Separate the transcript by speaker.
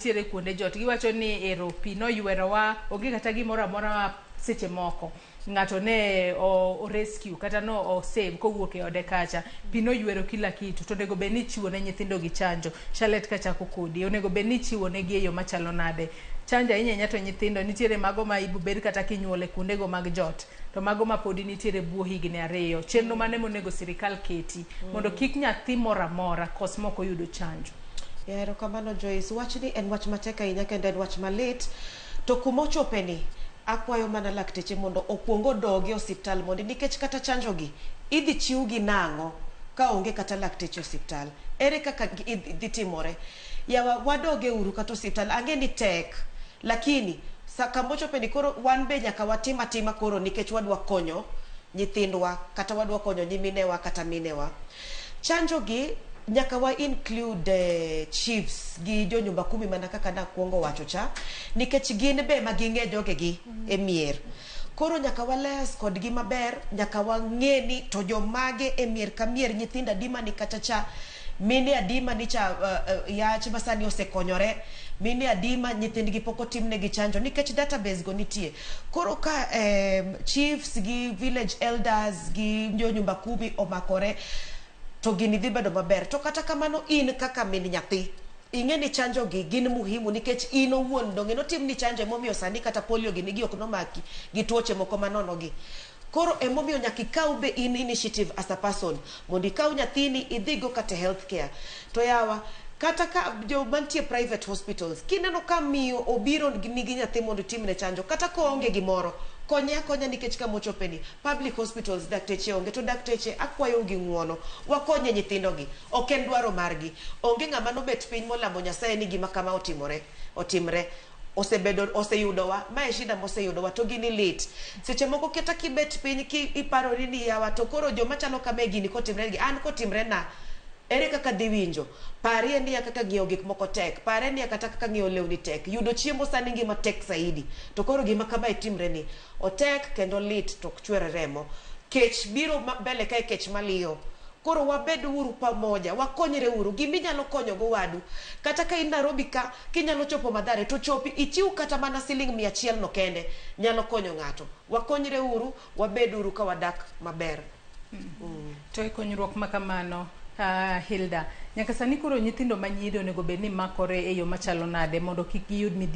Speaker 1: tiere kuonde jot giwacho ni ero pi noywerowa onge kata gimoro amora seche moko ng'ato ne o rescue kata no o save kowuok e ode kacha pi noywero kila kitu to onego bed ni chiwo ne nyithindo gi chanjo. Charlotte kachako kodi onego bed ni chiwo ne gi e yo machalo nade chanjo ahinya to nyithindo nitiere mago ma ibubed kata kinyuole kuonde go mag jot to mago ma podi nitiere buo higni 2 chenro mane monego sirikal keti mondo kik nyathi moro amora kos moko yudo chanjo.
Speaker 2: Ero kamano Joyce, wachni en wach matek ahinya kendo en wach malit to kumochopeni akwayo mana lakteche mondo okuongo dogi osiptal mondo nikech kata chanjo gi idhi chiw gi nang'o ka onge kata lakteche osiptal. Ere kaka idhi timore? Yawa wadoge uru kata osiptal ange ni tek lakini kamochopeni koro wan be nyaka watim atima koro nikech wadwa konyo nyithindwa kata wadwa konyo nyiminewa kata minewa. Chanjo gi nyaka wa include chiefs gi jonyumba kumi mana kaka na kuongo wacho cha nikech gin be maging'e jogegi e mier. Koro nyaka wales kod gi maber, nyaka wang'e ni to jomage e mier ka mier nyithinda dima ni kata cha mine adima ni cha yach masani osekonyore mine adima nyithindgi poko timne gi chanjo nikech database go nitie. Koro ka chiefs gi village elders gi jonyumba kumi omakore to gini dhi bedo maber. To kata kamano in kaka min nyathi ing'e ni chanjo gi gin muhimu nikech in owuon donge notim ni chanjo emomiyo sani kata polio gini gi ok nomaki gi tuoche moko manono gi. Koro emomiyo nyaka ikaw be in initiative as a person mondo ikaw nyathini idhigo kata healthcare. To yawa kata ka jo mantie private hospitals kineno ka miyo obiro nigi nyathi mondo timne chanjo kata ko onge gimoro konya nikech kamochopeni public hospitals dakteche onge to dakteche akwayo gi ng'uono wakonye nyithindo gi ok en dwaro margi onge ng'ama nobet piny molamo Nyasaye ni gima kama otimre oseyudowa mae shida moseyudowa to gini lit seche moko keta kibet piny ki iparori ni yawa to koro joma chalo kama gini kotimre gi an kotimre na ere kaka dhi winjo. Parie ni kaka ng'iewo gik moko tek, pare ni kata kaka ng'iewo lewni tek, yudo chiemo sani ngima tek saidi. To koro gima kama itimre ni otek kendo lit to chwere remo. Kech biro mbele kae kech maliyo. Koro wabed uru pamoja, wakonyre uru, gimi nyalo konyo go wadu. Kata ka in Nairobi ka kinyalo chopo Mathare to chopi ichiw kata mana siling 100 no kende nyalo konyo ng'ato. Wakonyre uru, wabed uru ka wadak maber.
Speaker 1: To ikonyruok makamano Hilda nyaka sani koro nyithindo manyiri onego bed ni makore e yo machalo nade mondo kik giyud